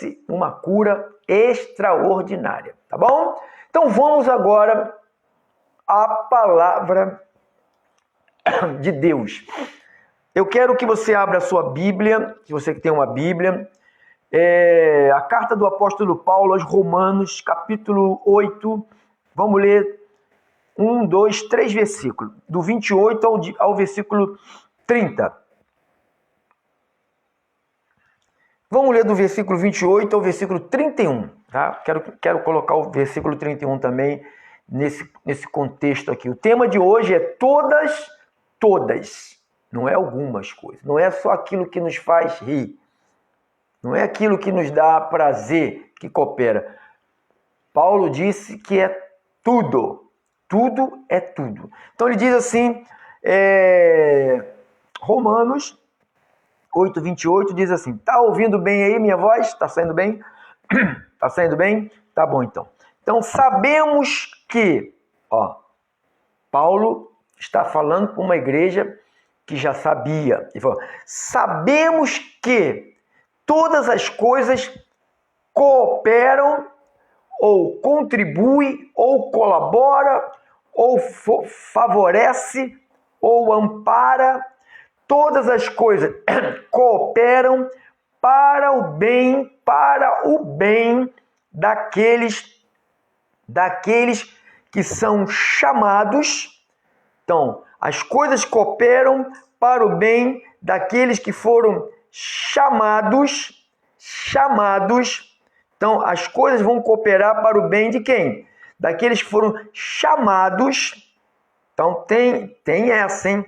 acontece uma cura extraordinária, tá bom? Então vamos agora à palavra de Deus. Eu quero que você abra a sua Bíblia, se você que tem uma Bíblia, a carta do apóstolo Paulo aos Romanos, capítulo 8, vamos ler 1, 2, 3 versículos, do 28 ao versículo 30. Vamos ler do versículo 28 ao versículo 31, tá? Quero colocar o versículo 31 também nesse contexto aqui. O tema de hoje é todas, não é algumas coisas, não é só aquilo que nos faz rir, não é aquilo que nos dá prazer que coopera. Paulo disse que é tudo é tudo. Então ele diz assim, Romanos 8, 28 diz assim, tá ouvindo bem aí minha voz? Tá saindo bem? Tá saindo bem? Tá bom então. Então sabemos que, Paulo está falando para uma igreja que já sabia. Ele falou, sabemos que todas as coisas cooperam ou contribui ou colabora ou favorece ou ampara. Todas as coisas cooperam para o bem daqueles que são chamados. Então, as coisas cooperam para o bem daqueles que foram chamados. Então, as coisas vão cooperar para o bem de quem? Daqueles que foram chamados. Então, tem essa, hein?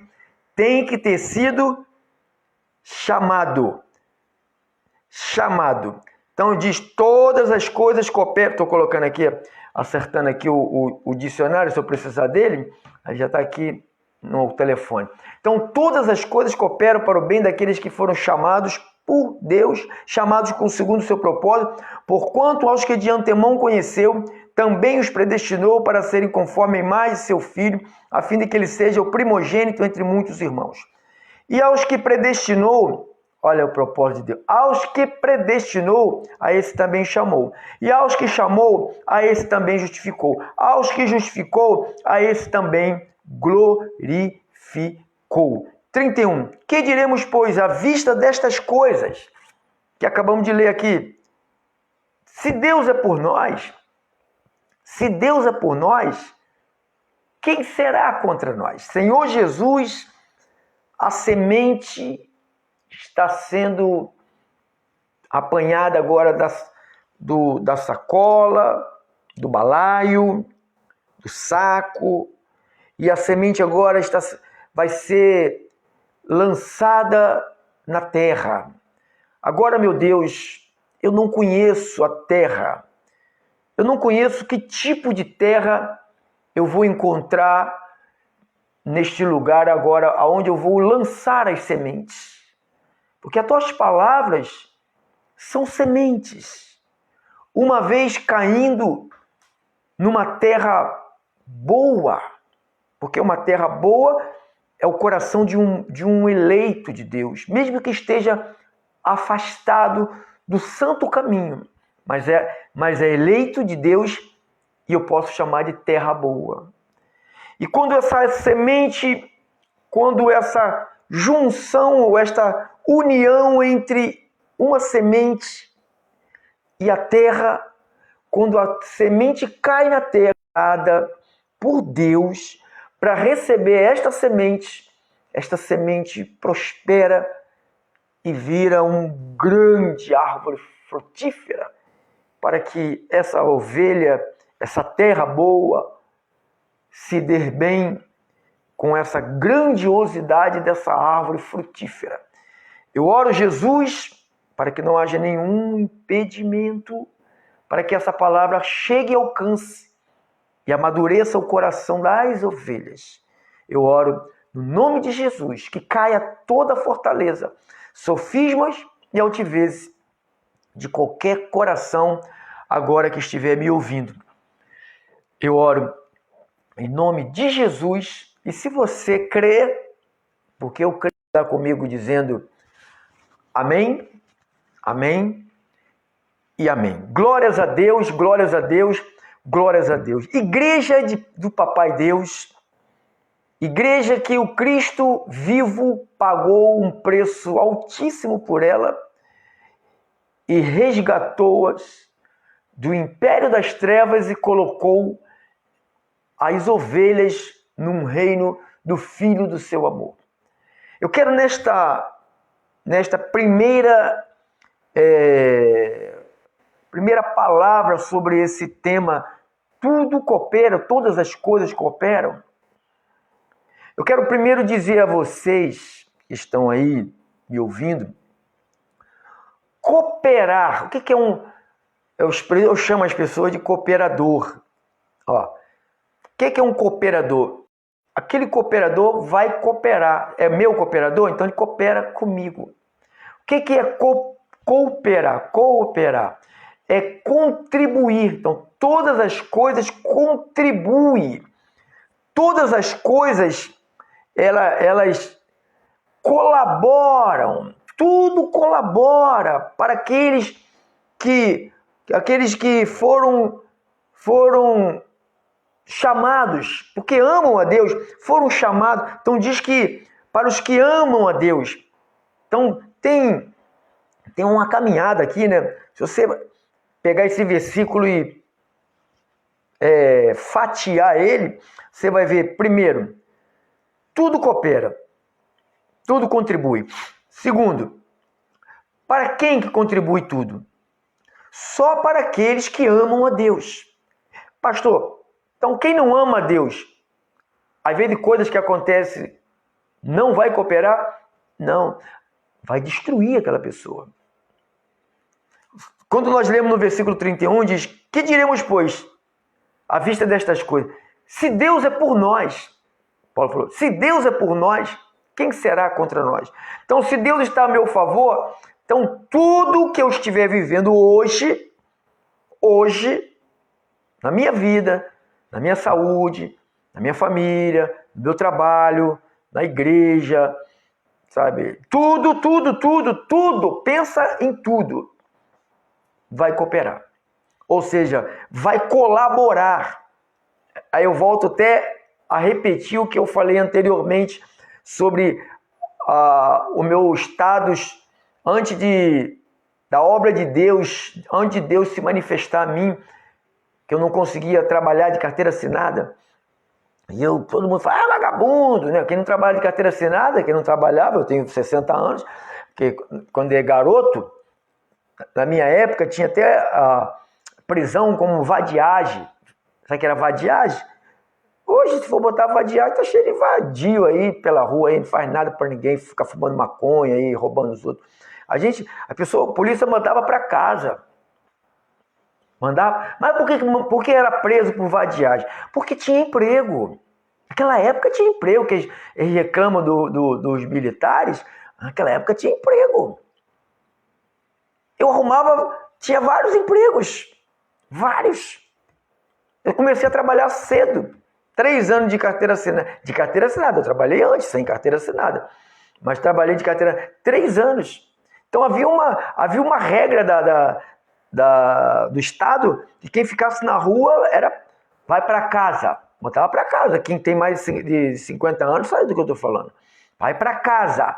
Tem que ter sido chamado. Então diz, todas as coisas cooperam. Estou colocando aqui, acertando aqui o dicionário, se eu precisar dele, aí já está aqui no telefone. Então todas as coisas cooperam para o bem daqueles que foram chamados por Deus, chamados segundo o seu propósito, porquanto aos que de antemão conheceu, também os predestinou para serem conforme a imagem de seu Filho, a fim de que ele seja o primogênito entre muitos irmãos. E aos que predestinou, olha o propósito de Deus, aos que predestinou, a esse também chamou. E aos que chamou, a esse também justificou. Aos que justificou, a esse também glorificou. 31. Que diremos, pois, à vista destas coisas que acabamos de ler aqui? Se Deus é por nós, quem será contra nós? Senhor Jesus, a semente está sendo apanhada agora da sacola, do balaio, do saco, e a semente agora vai ser lançada na terra. Agora, meu Deus, eu não conheço a terra. Eu não conheço que tipo de terra eu vou encontrar neste lugar agora, aonde eu vou lançar as sementes. Porque as tuas palavras são sementes. Uma vez caindo numa terra boa, porque uma terra boa é o coração de um eleito de Deus, mesmo que esteja afastado do santo caminho, mas é eleito de Deus e eu posso chamar de terra boa. E quando essa semente, quando essa junção ou esta união entre uma semente e a terra, quando a semente cai na terra, dada por Deus para receber esta semente prospera e vira um grande árvore frutífera, para que essa ovelha, essa terra boa, se dê bem com essa grandiosidade dessa árvore frutífera. Eu oro, Jesus, para que não haja nenhum impedimento, para que essa palavra chegue e alcance e amadureça o coração das ovelhas. Eu oro no nome de Jesus, que caia toda fortaleza, sofismas e altivezes de qualquer coração agora que estiver me ouvindo. Eu oro em nome de Jesus, e se você crê, porque eu creio, está comigo dizendo amém, amém, e amém. Glórias a Deus, glórias a Deus, glórias a Deus. Igreja do Papai Deus, igreja que o Cristo vivo pagou um preço altíssimo por ela e resgatou-as do império das trevas e colocou as ovelhas num reino do Filho do seu amor. Eu quero nesta primeira palavra sobre esse tema, tudo coopera, todas as coisas cooperam. Eu quero primeiro dizer a vocês que estão aí me ouvindo, cooperar. O que é eu chamo as pessoas de cooperador. Ó, o que é um cooperador? Aquele cooperador vai cooperar. É meu cooperador, então ele coopera comigo. O que é cooperar? Cooperar é contribuir. Então, todas as coisas contribuem. Todas as coisas, elas colaboram. Tudo colabora para aqueles que foram chamados, porque amam a Deus, foram chamados. Então diz que para os que amam a Deus. Então tem uma caminhada aqui, né? Se você pegar esse versículo e fatiar ele, você vai ver, primeiro, tudo coopera, tudo contribui. Segundo, para quem que contribui tudo? Só para aqueles que amam a Deus. Pastor, então quem não ama a Deus, às vezes coisas que acontecem, não vai cooperar? Não, vai destruir aquela pessoa. Quando nós lemos no versículo 31, diz, que diremos, pois, à vista destas coisas? Se Deus é por nós, Paulo falou, se Deus é por nós, quem será contra nós? Então, se Deus está a meu favor, então tudo que eu estiver vivendo hoje, na minha vida, na minha saúde, na minha família, no meu trabalho, na igreja, sabe? Tudo, pensa em tudo. Vai cooperar. Ou seja, vai colaborar. Aí eu volto até a repetir o que eu falei anteriormente sobre o meu status antes da obra de Deus, antes de Deus se manifestar a mim, que eu não conseguia trabalhar de carteira assinada. E todo mundo fala, vagabundo, né? Quem não trabalha de carteira assinada, quem não trabalhava, eu tenho 60 anos, porque quando é garoto, na minha época, tinha até a prisão como vadiagem. Sabe o que era vadiagem? Hoje, se for botar vadiagem, tá cheio de vadio aí pela rua, aí, não faz nada para ninguém, fica fumando maconha aí, roubando os outros. A polícia mandava para casa. Mandava. Mas por que era preso por vadiagem? Porque tinha emprego. Naquela época tinha emprego, que eles reclamam dos militares, naquela época tinha emprego. Eu tinha vários empregos. Vários. Eu comecei a trabalhar cedo. 3 anos de carteira assinada. De carteira assinada, eu trabalhei antes, sem carteira assinada. Mas trabalhei de carteira 3 anos. Então havia uma regra do Estado que quem ficasse na rua vai para casa. Botava para casa. Quem tem mais de 50 anos sabe do que eu estou falando. Vai para casa.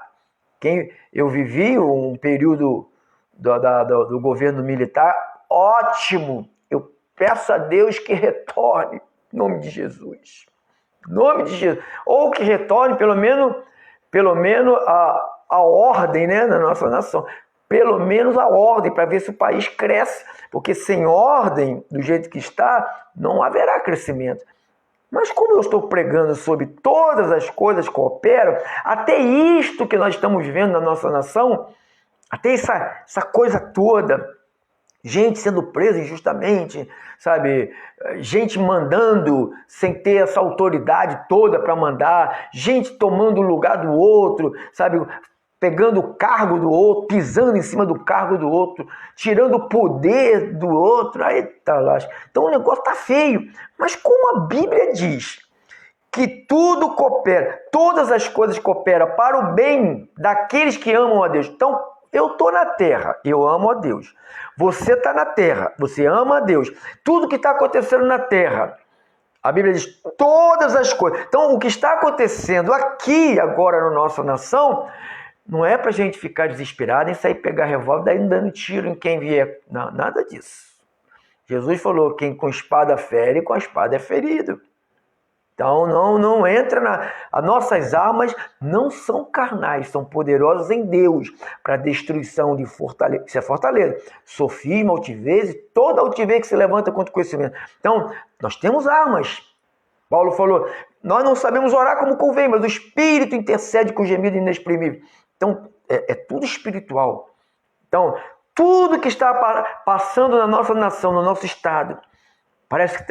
Eu vivi um período do governo militar ótimo. Eu peço a Deus que retorne. Em nome de Jesus. Em nome de Jesus. Ou que retorne pelo menos a ordem, né, na nossa nação. Pelo menos a ordem, para ver se o país cresce. Porque sem ordem, do jeito que está, não haverá crescimento. Mas como eu estou pregando sobre todas as coisas que cooperam, até isto que nós estamos vendo na nossa nação, até essa coisa toda, gente sendo presa injustamente, sabe? Gente mandando sem ter essa autoridade toda para mandar, gente tomando o lugar do outro, sabe? Pegando o cargo do outro, pisando em cima do cargo do outro, tirando o poder do outro. Eita, lasca. Então o negócio está feio. Mas como a Bíblia diz que tudo coopera, todas as coisas cooperam para o bem daqueles que amam a Deus. Então, eu estou na terra, eu amo a Deus. Você está na terra, você ama a Deus. Tudo que está acontecendo na terra, a Bíblia diz todas as coisas. Então, o que está acontecendo aqui, agora na nossa nação, não é para a gente ficar desesperado em sair pegar revólver, daí dando tiro em quem vier. Não, nada disso. Jesus falou, quem com espada fere, com a espada é ferido. Então, não entra as nossas armas não são carnais, são poderosas em Deus para destruição de fortaleza. Isso é fortaleza. Sofisma, altivez, toda altivez que se levanta contra o conhecimento. Então, nós temos armas. Paulo falou, nós não sabemos orar como convém, mas o Espírito intercede com gemido inexprimível. Então, é tudo espiritual. Então, tudo que está passando na nossa nação, no nosso estado, parece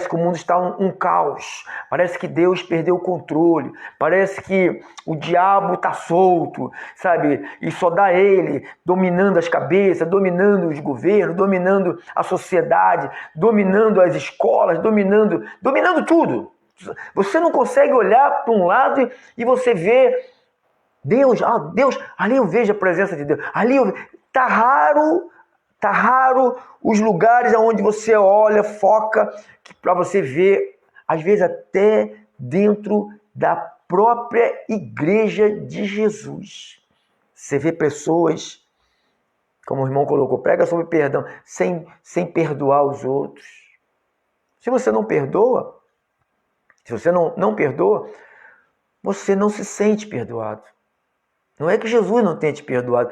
que o mundo está um caos. Parece que Deus perdeu o controle. Parece que o diabo está solto, sabe? E só dá ele dominando as cabeças, dominando os governos, dominando a sociedade, dominando as escolas, dominando tudo. Você não consegue olhar para um lado e você vê Deus, ali eu vejo a presença de Deus. Ali tá raro os lugares onde você olha, foca, para você ver, às vezes até dentro da própria igreja de Jesus. Você vê pessoas, como o irmão colocou, prega sobre perdão, sem perdoar os outros. Se você não perdoa, você não se sente perdoado. Não é que Jesus não tenha te perdoado,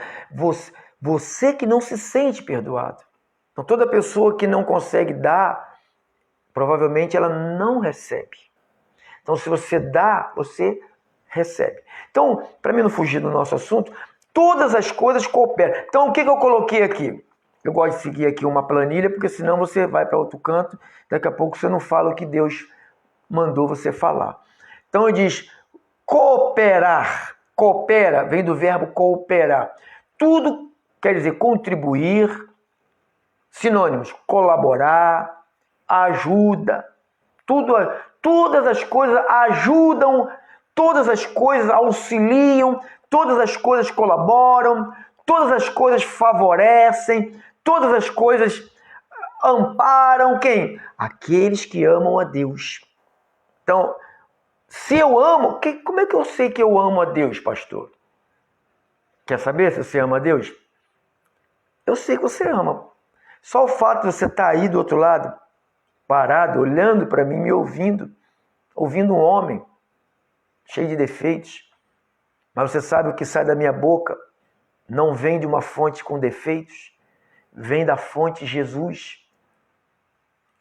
você que não se sente perdoado. Então, toda pessoa que não consegue dar, provavelmente ela não recebe. Então, se você dá, você recebe. Então, para mim não fugir do nosso assunto, todas as coisas cooperam. Então, o que eu coloquei aqui? Eu gosto de seguir aqui uma planilha, porque senão você vai para outro canto, daqui a pouco você não fala o que Deus mandou você falar. Então, ele diz, cooperar. Coopera, vem do verbo cooperar. Tudo quer dizer contribuir, sinônimos, colaborar, ajuda, todas as coisas ajudam, todas as coisas auxiliam, todas as coisas colaboram, todas as coisas favorecem, todas as coisas amparam quem? Aqueles que amam a Deus. Então, se eu amo, como é que eu sei que eu amo a Deus, pastor? Quer saber se você ama a Deus? Eu sei que você ama. Só o fato de você estar aí do outro lado, parado, olhando para mim, me ouvindo um homem cheio de defeitos, mas você sabe o que sai da minha boca não vem de uma fonte com defeitos, vem da fonte Jesus.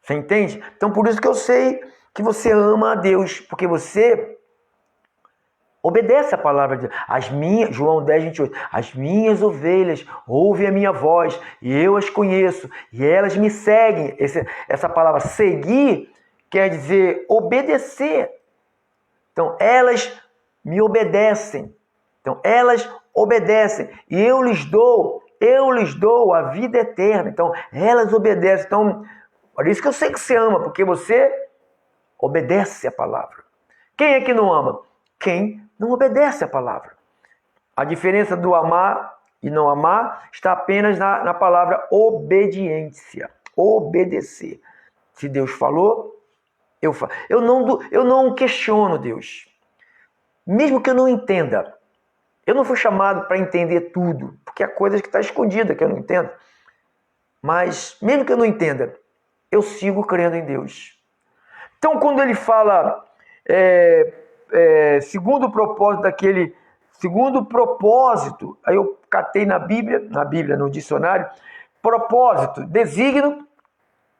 Você entende? Então por isso que eu sei que você ama a Deus, porque você obedece a palavra de Deus. João 10, 28. As minhas ovelhas ouvem a minha voz e eu as conheço e elas me seguem. Essa palavra seguir quer dizer obedecer. Então elas me obedecem. Então elas obedecem e eu lhes dou a vida eterna. Então elas obedecem. Então, por isso que eu sei que você ama, porque você obedece a palavra. Quem é que não ama? Quem não obedece a palavra. A diferença do amar e não amar está apenas na palavra obediência. Obedecer. Se Deus falou, eu faço. Eu não questiono Deus. Mesmo que eu não entenda. Eu não fui chamado para entender tudo, porque há coisas que estão escondidas que eu não entendo. Mas, mesmo que eu não entenda, eu sigo crendo em Deus. Então, quando ele fala, segundo o propósito, aí eu catei na Bíblia, no dicionário, propósito, desígnio,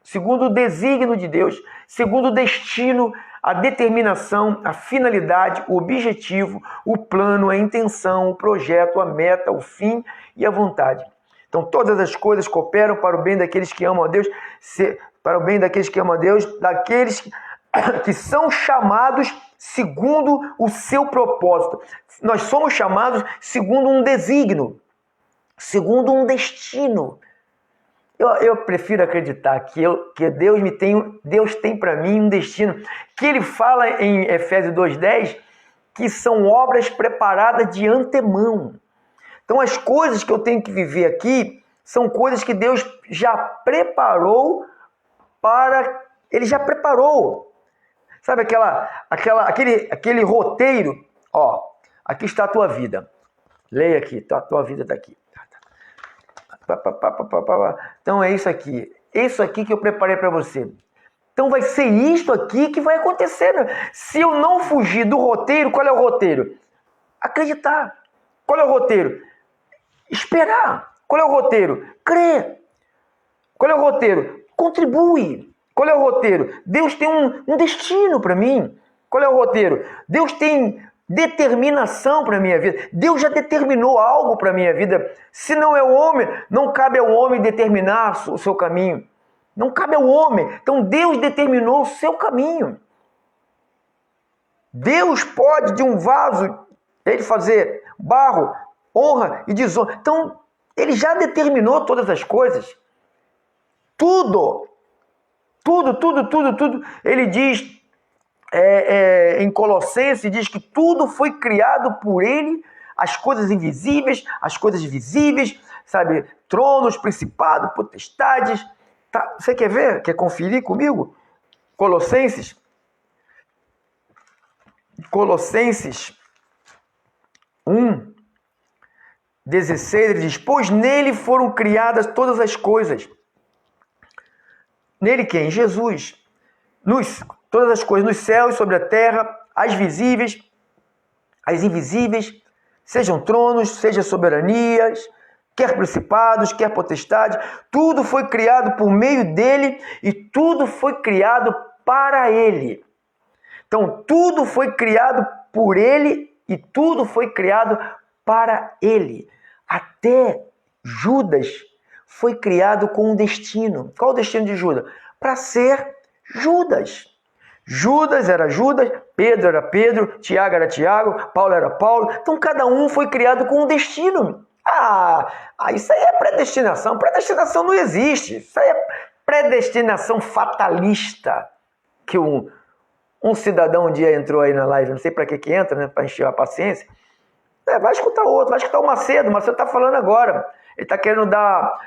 segundo o desígnio de Deus, segundo o destino, a determinação, a finalidade, o objetivo, o plano, a intenção, o projeto, a meta, o fim e a vontade. Então, todas as coisas cooperam para o bem daqueles que amam a Deus, daqueles que são chamados segundo o seu propósito. Nós somos chamados segundo um desígnio, segundo um destino. Eu prefiro acreditar que Deus tem para mim um destino, que ele fala em Efésios 2:10, que são obras preparadas de antemão. Então as coisas que eu tenho que viver aqui são coisas que Deus já preparou Ele já preparou. Sabe aquele roteiro? Ó, aqui está a tua vida. Leia aqui, a tua vida está aqui. Então é isso aqui. Isso aqui que eu preparei para você. Então vai ser isto aqui que vai acontecer. Se eu não fugir do roteiro, qual é o roteiro? Acreditar. Qual é o roteiro? Esperar. Qual é o roteiro? Crer. Qual é o roteiro? Contribui. Qual é o roteiro? Deus tem um destino para mim. Qual é o roteiro? Deus tem determinação para a minha vida. Deus já determinou algo para a minha vida. Se não é o homem, não cabe ao homem determinar o seu caminho. Não cabe ao homem. Então Deus determinou o seu caminho. Deus pode de um vaso, ele fazer barro, honra e desonra. Então ele já determinou todas as coisas. Tudo. Ele diz em Colossenses, diz que tudo foi criado por ele, as coisas invisíveis, as coisas visíveis, sabe? Tronos, principados, potestades. Tá? Você quer ver? Quer conferir comigo? Colossenses 1:16, ele diz: pois nele foram criadas todas as coisas. Nele quem? Jesus. Todas as coisas nos céus, sobre a terra, as visíveis, as invisíveis, sejam tronos, sejam soberanias, quer principados, quer potestades, tudo foi criado por meio dele e tudo foi criado para ele. Então, tudo foi criado por ele e tudo foi criado para ele. Até Judas foi criado com um destino. Qual o destino de Judas? Para ser Judas. Judas era Judas, Pedro era Pedro, Tiago era Tiago, Paulo era Paulo. Então cada um foi criado com um destino. Isso aí é predestinação. Predestinação não existe. Isso aí é predestinação fatalista. Que um cidadão um dia entrou aí na live, não sei para que entra, né? Para encher a paciência. Vai escutar outro, vai escutar o Macedo. O Macedo está falando agora. Ele está querendo dar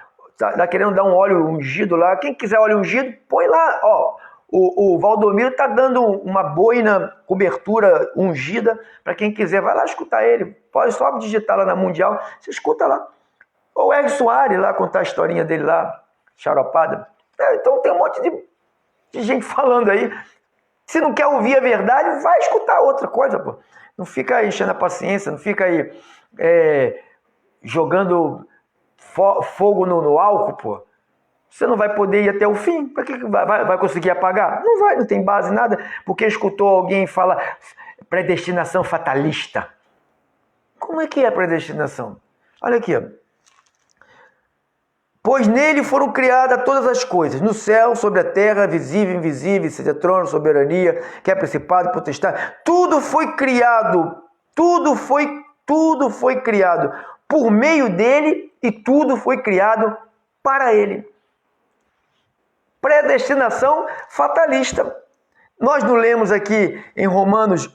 um óleo ungido lá. Quem quiser óleo ungido, põe lá. Ó, o Valdomiro está dando uma boina, cobertura ungida para quem quiser. Vai lá escutar ele. Pode só digitar lá na Mundial. Você escuta lá. Ou o Hélio Soares lá, contar a historinha dele lá, xaropada. Então tem um monte de gente falando aí. Se não quer ouvir a verdade, vai escutar outra coisa, pô. Não fica aí enchendo a paciência, não fica aí jogando fogo no álcool, pô. Você não vai poder ir até o fim. Para que vai conseguir apagar? Não vai, não tem base, nada. Porque escutou alguém falar predestinação fatalista. Como é que é a predestinação? Olha aqui, ó. Pois nele foram criadas todas as coisas, no céu, sobre a terra, visível, invisível, seja trono, soberania, que é principado, potestade. Tudo foi criado, tudo foi criado por meio dele e tudo foi criado para ele. Predestinação fatalista. Nós não lemos aqui em Romanos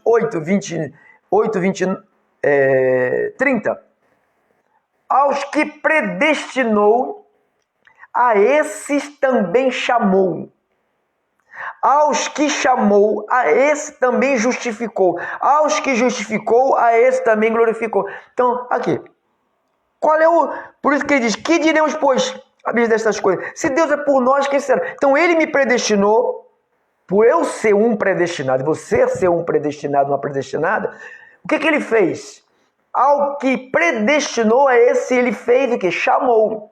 30. Aos que predestinou, a esses também chamou. Aos que chamou, a esse também justificou. Aos que justificou, a esse também glorificou. Então, aqui. Por isso que ele diz: que diremos, pois, a vista destas coisas? Se Deus é por nós, quem será? Então, ele me predestinou, por eu ser um predestinado, você ser um predestinado, uma predestinada, o que ele fez? Ao que predestinou, a esse ele fez o que? Chamou.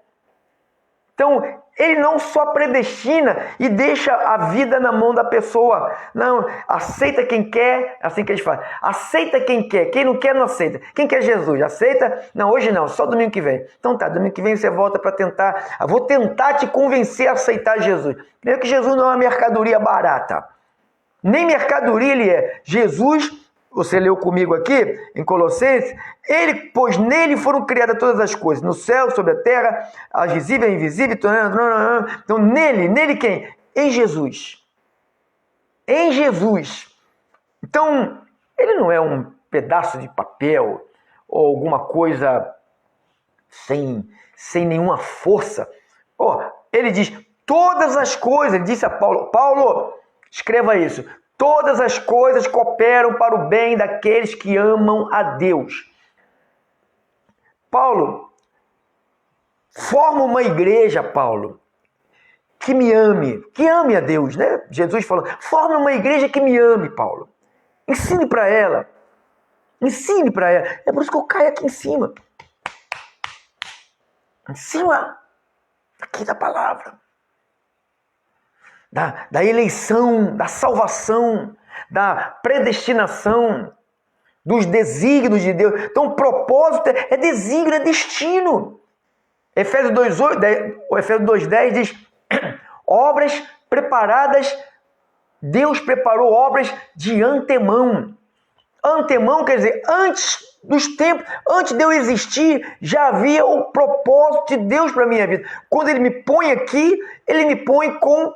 Então, ele não só predestina e deixa a vida na mão da pessoa. Não, aceita quem quer, assim que eles falam. Aceita quem quer, quem não quer não aceita. Quem quer Jesus, aceita? Não, hoje não, só domingo que vem. Então tá, domingo que vem você volta para tentar. Eu vou tentar te convencer a aceitar Jesus. Primeiro que Jesus não é uma mercadoria barata. Nem mercadoria ele é. Jesus, você leu comigo aqui, em Colossenses, pois nele foram criadas todas as coisas, no céu, sobre a terra, as visíveis e invisíveis. Então, nele quem? Em Jesus. Em Jesus. Então, ele não é um pedaço de papel ou alguma coisa sem nenhuma força. Ele diz, todas as coisas, ele disse a Paulo, Paulo, escreva isso, todas as coisas cooperam para o bem daqueles que amam a Deus. Paulo, forma uma igreja, Paulo, que me ame, que ame a Deus, né? Jesus falou, forma uma igreja que me ame, Paulo. Ensine para ela. Ensine para ela. É por isso que eu caio aqui em cima. Em cima aqui da palavra. Da eleição, da salvação, da predestinação, dos desígnios de Deus. Então, propósito é desígnio, é destino. Efésios 2:10 diz, obras preparadas, Deus preparou obras de antemão. Antemão quer dizer, antes dos tempos, antes de eu existir, já havia o propósito de Deus para a minha vida. Quando Ele me põe aqui, Ele me põe com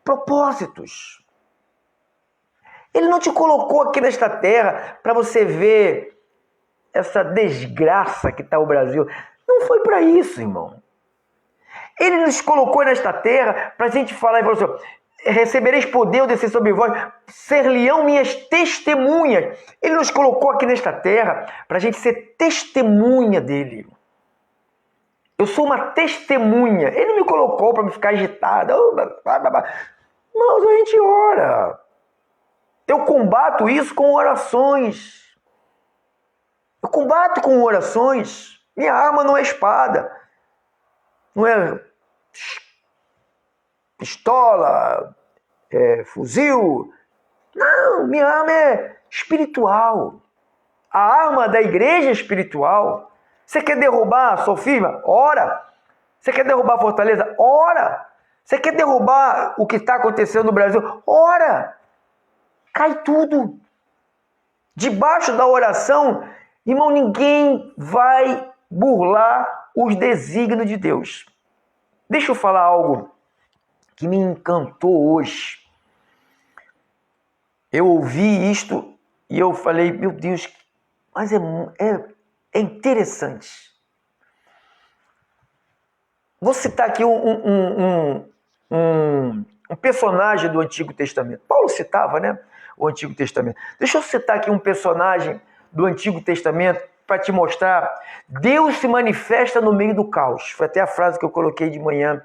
propósitos. Ele não te colocou aqui nesta terra para você ver essa desgraça que está o Brasil. Não foi para isso, irmão. Ele nos colocou nesta terra para a gente falar e falar assim, recebereis poder ao descer sobre vós, ser-lhe-ão minhas testemunhas. Ele nos colocou aqui nesta terra para a gente ser testemunha dele. Eu sou uma testemunha. Ele não me colocou para me ficar agitada. Mas a gente ora. Eu combato isso com orações. Eu combato com orações. Minha arma não é espada. Não é pistola, fuzil. Não, minha arma é espiritual. A arma da igreja é espiritual. Você quer derrubar a sofisma? Ora. Você quer derrubar a Fortaleza? Ora. Você quer derrubar o que está acontecendo no Brasil? Ora. Cai tudo. Debaixo da oração, irmão, ninguém vai burlar os desígnios de Deus. Deixa eu falar algo que me encantou hoje. Eu ouvi isto e eu falei, meu Deus, mas é interessante. Vou citar aqui um personagem do Antigo Testamento. Paulo citava, né? O Antigo Testamento. Deixa eu citar aqui um personagem do Antigo Testamento para te mostrar. Deus se manifesta no meio do caos. Foi até a frase que eu coloquei de manhã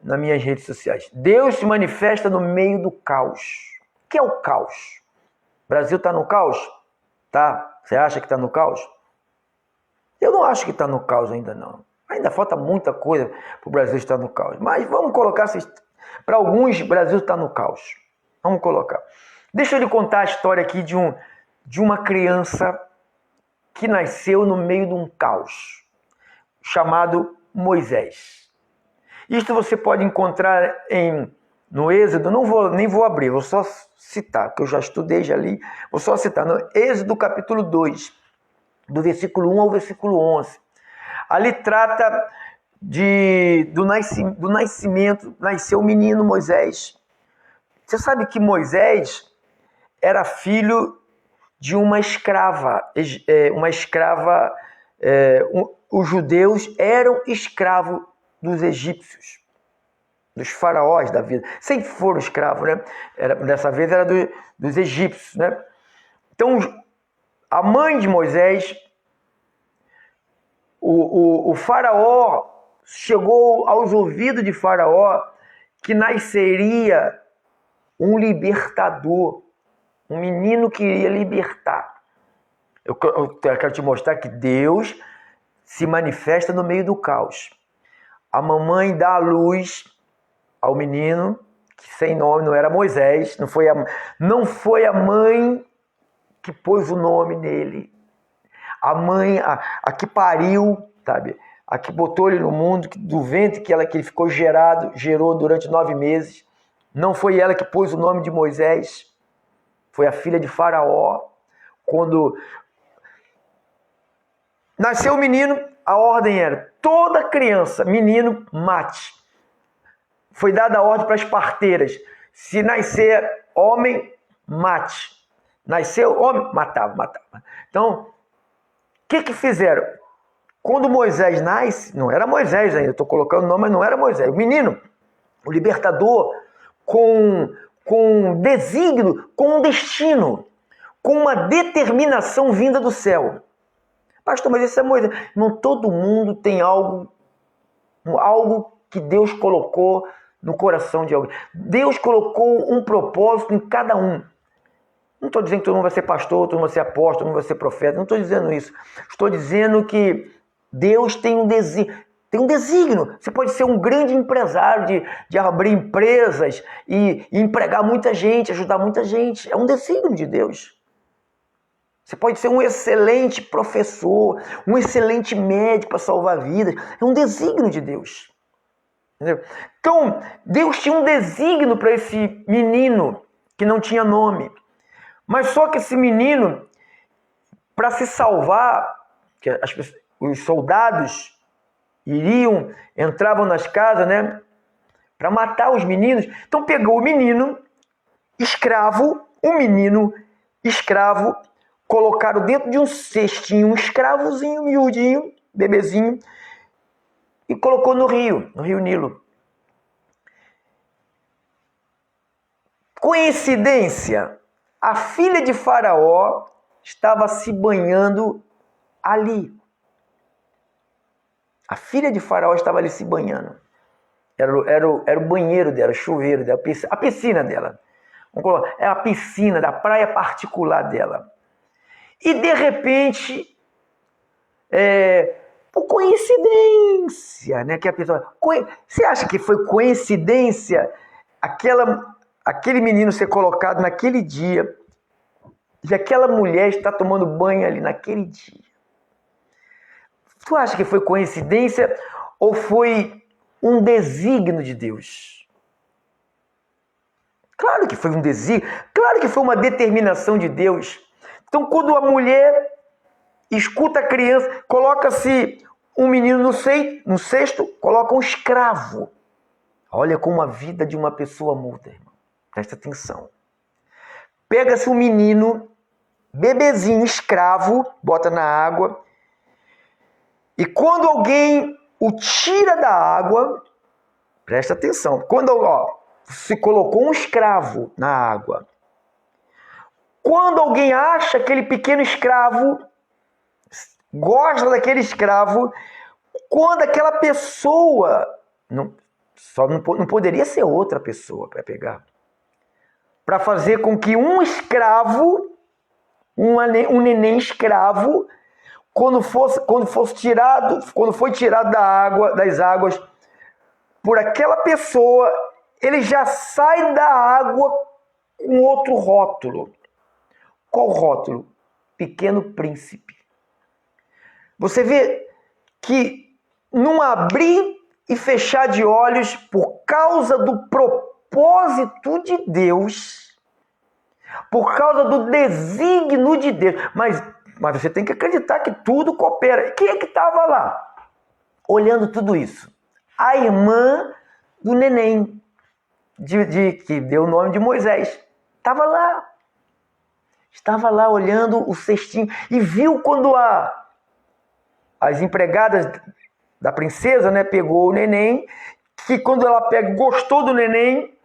nas minhas redes sociais. Deus se manifesta no meio do caos. O que é o caos? O Brasil está no caos? Tá? Você acha que está no caos? Eu não acho que está no caos ainda não. Ainda falta muita coisa para o Brasil estar no caos. Mas vamos colocar, para alguns, o Brasil está no caos. Vamos colocar. Deixa eu lhe contar a história aqui de uma criança que nasceu no meio de um caos, chamado Moisés. Isto você pode encontrar no Êxodo, nem vou abrir, vou só citar, que eu já estudei, já li, vou só citar, no Êxodo capítulo 2, do versículo 1 ao versículo 11. Ali trata do nascimento, nasceu o menino Moisés. Você sabe que Moisés era filho de uma escrava. Os judeus eram escravos dos egípcios, dos faraós da vida. Sempre foram escravos, né? Dessa vez era dos egípcios, né? Então, a mãe de Moisés, o faraó, chegou aos ouvidos de Faraó que nasceria um libertador, um menino que iria libertar. Eu quero te mostrar que Deus se manifesta no meio do caos. A mamãe dá a luz ao menino, que sem nome, não era Moisés, não foi a mãe que pôs o nome nele. A mãe, a que pariu, sabe? A que botou ele no mundo, do ventre que ele ficou gerou durante 9 meses. Não foi ela que pôs o nome de Moisés. Foi a filha de Faraó. Quando nasceu o menino, a ordem era, toda criança, menino, mate. Foi dada a ordem para as parteiras. Se nascer homem, mate. Nasceu homem, matava. Então, o que fizeram? Quando Moisés nasce, não era Moisés ainda, estou colocando o nome, mas não era Moisés. O menino, o libertador, com desígnio, com um destino, com uma determinação vinda do céu. Pastor, mas isso é Moisés. Não, todo mundo tem algo que Deus colocou no coração de alguém. Deus colocou um propósito em cada um. Não estou dizendo que todo mundo vai ser pastor, todo mundo vai ser apóstolo, todo mundo vai ser profeta. Não estou dizendo isso. Estou dizendo que Deus tem um desígnio. Tem um desígnio. Você pode ser um grande empresário de abrir empresas e empregar muita gente, ajudar muita gente. É um desígnio de Deus. Você pode ser um excelente professor, um excelente médico para salvar vidas. É um desígnio de Deus. Entendeu? Então, Deus tinha um desígnio para esse menino que não tinha nome. Mas só que esse menino, para se salvar, que os soldados entravam nas casas, né, para matar os meninos. Então pegou o menino escravo, colocaram dentro de um cestinho, um escravozinho miudinho, bebezinho, e colocou no rio Nilo. Coincidência, a filha de Faraó estava se banhando ali. A filha de Faraó estava ali se banhando. Era o banheiro dela, o chuveiro dela, a piscina dela. É a piscina da praia particular dela. E de repente, por coincidência, né? Que a pessoa, você acha que foi coincidência aquele menino ser colocado naquele dia e aquela mulher estar tomando banho ali naquele dia? Tu acha que foi coincidência ou foi um desígnio de Deus? Claro que foi um desígnio, claro que foi uma determinação de Deus. Então, quando a mulher escuta a criança, coloca-se um menino no cesto, coloca um escravo. Olha como a vida de uma pessoa muda, irmão. Presta atenção. Pega-se um menino, bebezinho, escravo, bota na água. E quando alguém o tira da água, presta atenção, quando se colocou um escravo na água, quando alguém acha aquele pequeno escravo, gosta daquele escravo, quando aquela pessoa, não poderia ser outra pessoa para pegar, para fazer com que um escravo, um neném escravo, quando foi tirado das águas por aquela pessoa, ele já sai da água com outro rótulo. Qual rótulo? Pequeno Príncipe. Você vê que num abrir e fechar de olhos, por causa do propósito de Deus, por causa do desígnio de Deus, mas você tem que acreditar que tudo coopera. Quem é que estava lá, olhando tudo isso? A irmã do neném, que deu o nome de Moisés. Estava lá olhando o cestinho e viu quando as empregadas da princesa, né, pegou o neném, que quando ela gostou do neném,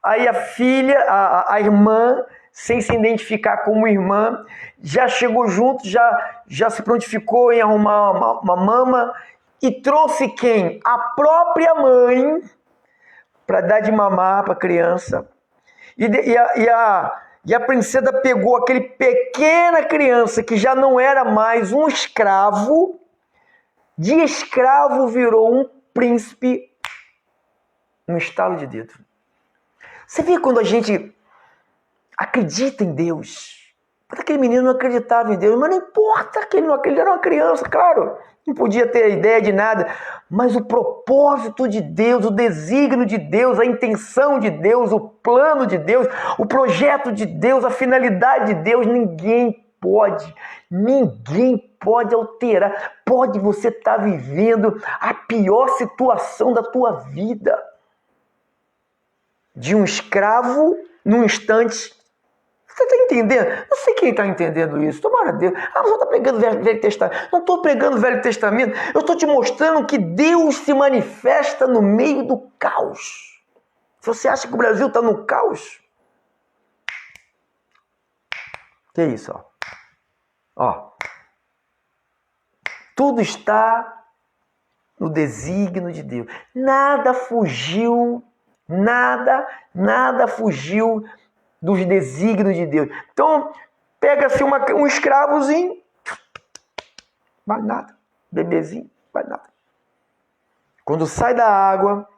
aí a filha, a irmã, sem se identificar como irmã, já chegou junto, já se prontificou em arrumar uma mama e trouxe quem? A própria mãe para dar de mamar para a criança. E a princesa pegou aquele pequena criança que já não era mais um escravo, de escravo virou um príncipe no estalo de dedo. Você vê quando a gente acredita em Deus. Mas aquele menino não acreditava em Deus, mas não importa que ele era uma criança, claro, não podia ter ideia de nada, mas o propósito de Deus, o desígnio de Deus, a intenção de Deus, o plano de Deus, o projeto de Deus, a finalidade de Deus, ninguém pode alterar. Pode você estar vivendo a pior situação da tua vida, de um escravo, num instante, Você está entendendo? Não sei quem está entendendo isso. Tomara Deus. Ah, você está pregando Velho Testamento. Não estou pregando Velho Testamento. Eu estou te mostrando que Deus se manifesta no meio do caos. Se você acha que o Brasil está no caos, que isso, ó. Ó. Tudo está no desígnio de Deus. Nada fugiu, nada fugiu dos desígnios de Deus. Então, pega-se um escravozinho, vale nada. Bebezinho, vale nada. Quando sai da água,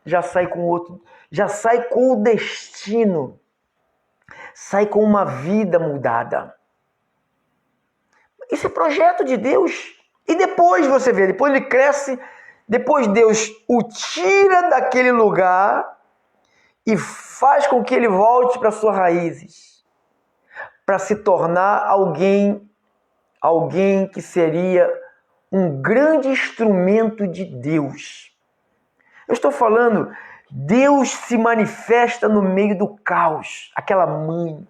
já sai com outro, já sai com o destino, sai com uma vida mudada. Esse é projeto de Deus. E depois você vê, depois ele cresce, depois Deus o tira daquele lugar e faz com que ele volte para suas raízes, para se tornar alguém que seria um grande instrumento de Deus. Eu estou falando, Deus se manifesta no meio do caos. Aquela mãe,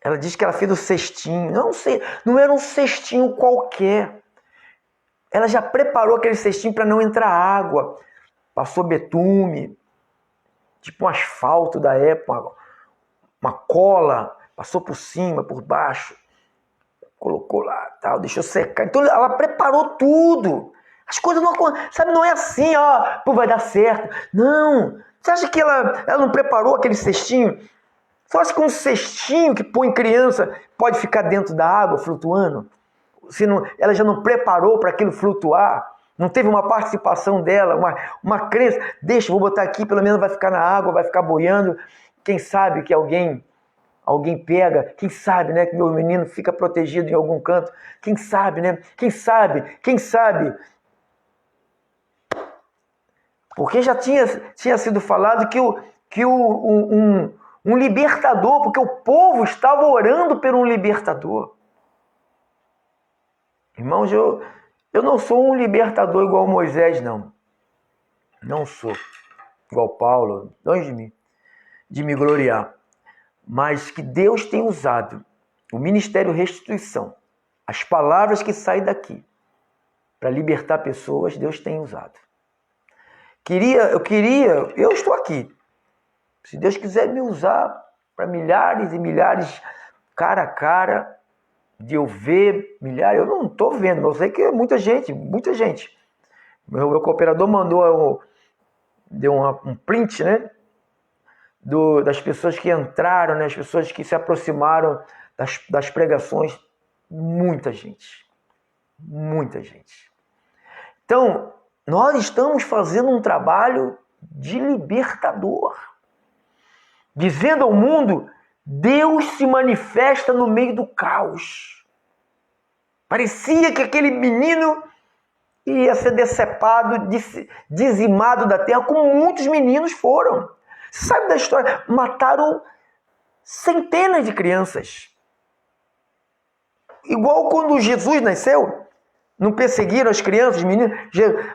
ela diz que ela fez o cestinho. Não era um cestinho qualquer. Ela já preparou aquele cestinho para não entrar água. Passou betume, tipo um asfalto da época, uma cola, passou por cima, por baixo, colocou lá, tal, deixou secar. Então ela preparou tudo. As coisas não acontecem, sabe? Não é assim, ó, pô, vai dar certo. Não. Você acha que ela não preparou aquele cestinho? Você acha que um cestinho que põe criança pode ficar dentro da água flutuando? Se não, ela já não preparou para aquilo flutuar? Não teve uma participação dela, uma crença? Deixa, vou botar aqui, pelo menos vai ficar na água, vai ficar boiando. Quem sabe que alguém pega, quem sabe, né, que meu menino fica protegido em algum canto. Quem sabe, né? Quem sabe? Porque já tinha sido falado que um libertador, porque o povo estava orando por um libertador. Irmãos, eu não sou um libertador igual Moisés, não. Não sou. Igual Paulo, longe de mim, de me gloriar. Mas que Deus tem usado o Ministério Restituição, as palavras que saem daqui, para libertar pessoas, Deus tem usado. Eu estou aqui. Se Deus quiser me usar para milhares e milhares, cara a cara, de eu ver milhares, eu não estou vendo, mas eu sei que é muita gente. Meu cooperador deu um print, né? Das pessoas que entraram, né? As pessoas que se aproximaram das pregações. Muita gente. Então, nós estamos fazendo um trabalho de libertador. Dizendo ao mundo, Deus se manifesta no meio do caos. Parecia que aquele menino ia ser decepado, dizimado da terra, como muitos meninos foram. Você sabe da história? Mataram centenas de crianças. Igual quando Jesus nasceu, não perseguiram as crianças, os meninos.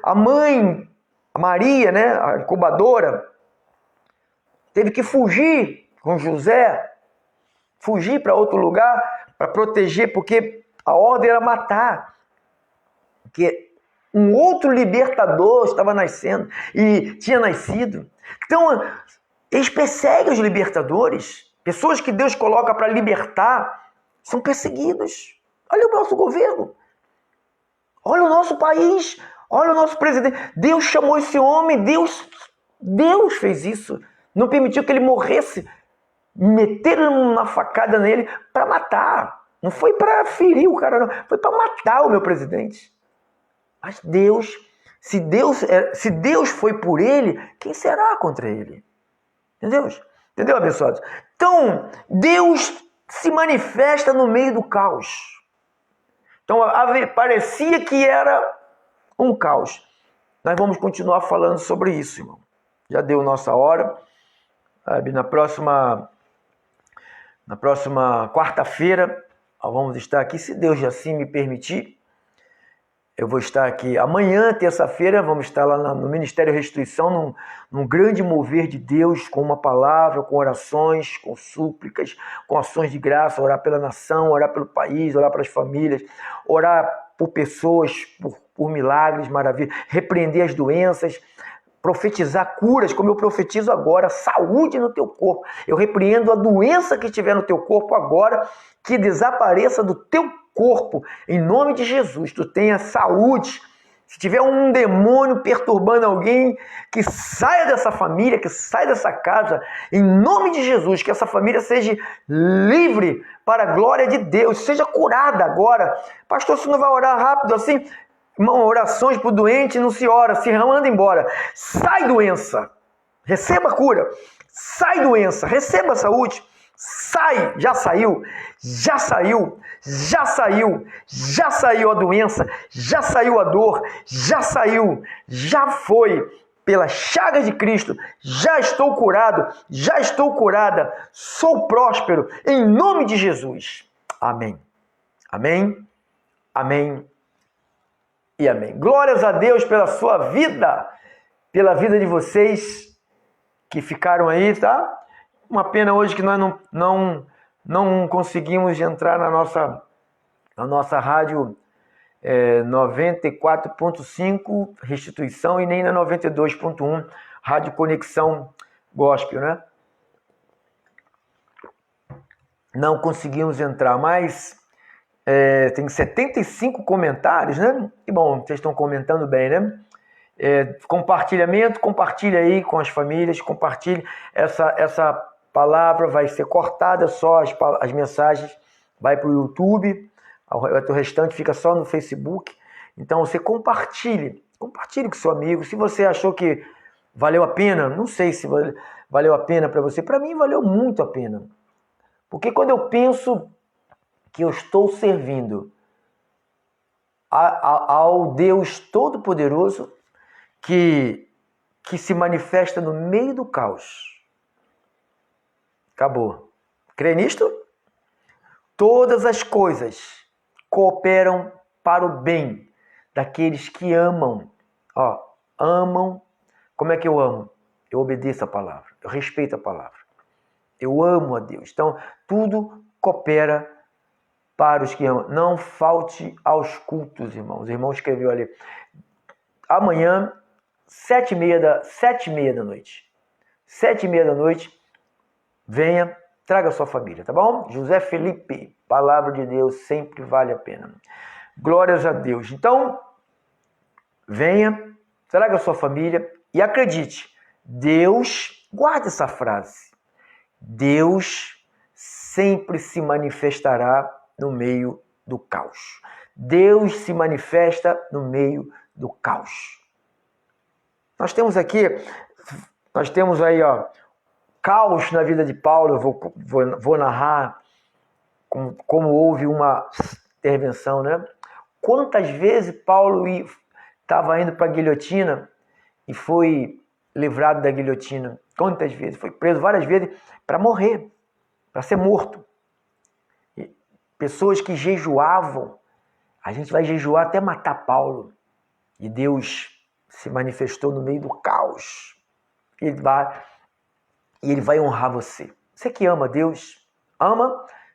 A mãe, a Maria, né, a incubadora, teve que fugir com José, fugir para outro lugar para proteger, porque a ordem era matar. Porque um outro libertador estava nascendo e tinha nascido. Então, eles perseguem os libertadores. Pessoas que Deus coloca para libertar são perseguidos. Olha o nosso governo. Olha o nosso país. Olha o nosso presidente. Deus chamou esse homem. Deus fez isso. Não permitiu que ele morresse. Meteram uma facada nele para matar. Não foi para ferir o cara, não. Foi para matar o meu presidente. Mas Deus, se Deus foi por ele, quem será contra ele? Entendeu, abençoados? Então, Deus se manifesta no meio do caos. Então, parecia que era um caos. Nós vamos continuar falando sobre isso, irmão. Já deu nossa hora. Na próxima quarta-feira, nós vamos estar aqui, se Deus assim me permitir. Eu vou estar aqui amanhã, terça-feira, vamos estar lá no Ministério Restituição, num grande mover de Deus, com uma palavra, com orações, com súplicas, com ações de graça, orar pela nação, orar pelo país, orar pelas famílias, orar por pessoas, por milagres, maravilhas, repreender as doenças, profetizar curas, como eu profetizo agora, saúde no teu corpo. Eu repreendo a doença que estiver no teu corpo agora, que desapareça do teu corpo, em nome de Jesus. Tu tenha saúde. Se tiver um demônio perturbando alguém, que saia dessa família, que saia dessa casa, em nome de Jesus, que essa família seja livre para a glória de Deus, seja curada agora. Pastor, você não vai orar rápido assim? Irmão, orações para o doente não se ora, se manda embora. Sai doença, receba cura. Sai doença, receba saúde. Sai, já saiu, já saiu, já saiu, já saiu a doença, já saiu a dor, já saiu, já foi. Pelas chagas de Cristo, já estou curado, já estou curada, sou próspero, em nome de Jesus. Amém, amém, amém e amém. Glórias a Deus pela sua vida, pela vida de vocês que ficaram aí, tá? Uma pena hoje que nós não conseguimos entrar na nossa rádio 94.5 Restituição e nem na 92.1 Rádio Conexão Gospel, né? Não conseguimos entrar, mas tem 75 comentários, né? E bom, vocês estão comentando bem, né? Compartilhamento, compartilha aí com as famílias, compartilhe essa palavra, vai ser cortada, só as mensagens vai para o YouTube, o restante fica só no Facebook. Então você compartilhe com seu amigo. Se você achou que valeu a pena, não sei se valeu a pena para você, para mim valeu muito a pena, porque quando eu penso que eu estou servindo ao Deus Todo-Poderoso, que se manifesta no meio do caos. Acabou. Crê nisto? Todas as coisas cooperam para o bem daqueles que amam. Amam. Como é que eu amo? Eu obedeço a palavra. Eu respeito a palavra. Eu amo a Deus. Então, tudo coopera para os que amam. Não falte aos cultos, irmãos. O irmão escreveu ali. Amanhã, 7h30 da noite. 7h30 da noite, venha, traga a sua família, tá bom? José Felipe, palavra de Deus sempre vale a pena. Glórias a Deus. Então, venha, traga a sua família e acredite, Deus, guarde essa frase, Deus sempre se manifestará no meio do caos. Deus se manifesta no meio do caos. Nós temos aí, caos na vida de Paulo. Eu vou narrar como houve uma intervenção, né? Quantas vezes Paulo estava indo para a guilhotina e foi livrado da guilhotina? Quantas vezes? Foi preso várias vezes para morrer, para ser morto. E pessoas que jejuavam, a gente vai jejuar até matar Paulo. E Deus se manifestou no meio do caos. Ele vai honrar você. Você que ama Deus,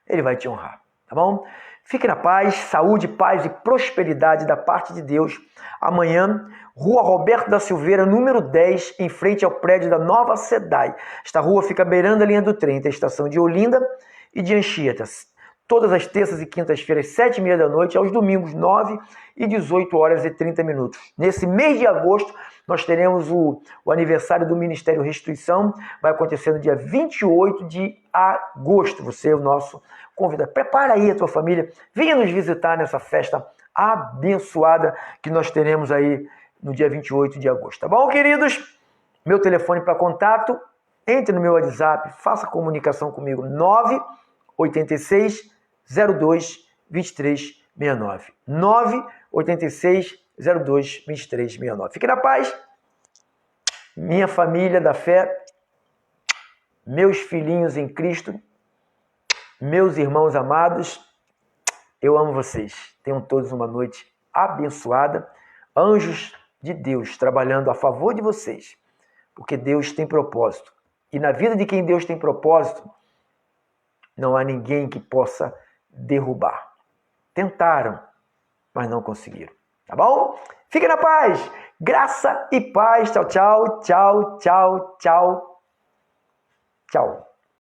Ele vai te honrar, tá bom? Fique na paz, saúde, paz e prosperidade da parte de Deus. Amanhã, Rua Roberto da Silveira, número 10, em frente ao prédio da Nova Sedai. Esta rua fica beirando a linha do trem, da estação de Olinda e de Anchieta. Todas as terças e quintas-feiras, 7h30 da noite, aos domingos, 9 e 18 horas e 30 minutos. Nesse mês de agosto, nós teremos o aniversário do Ministério Restituição, vai acontecer no dia 28 de agosto. Você é o nosso convidado. Prepara aí a tua família, venha nos visitar nessa festa abençoada que nós teremos aí no dia 28 de agosto. Tá bom, queridos? Meu telefone para contato, entre no meu WhatsApp, faça comunicação comigo, 986 02 2369. 986 02 2369. Fique na paz. Minha família da fé, meus filhinhos em Cristo, meus irmãos amados, eu amo vocês. Tenham todos uma noite abençoada. Anjos de Deus trabalhando a favor de vocês, porque Deus tem propósito. E na vida de quem Deus tem propósito, não há ninguém que possa derrubar. Tentaram, mas não conseguiram. Tá bom? Fique na paz. Graça e paz. Tchau, tchau, tchau, tchau, tchau. Tchau.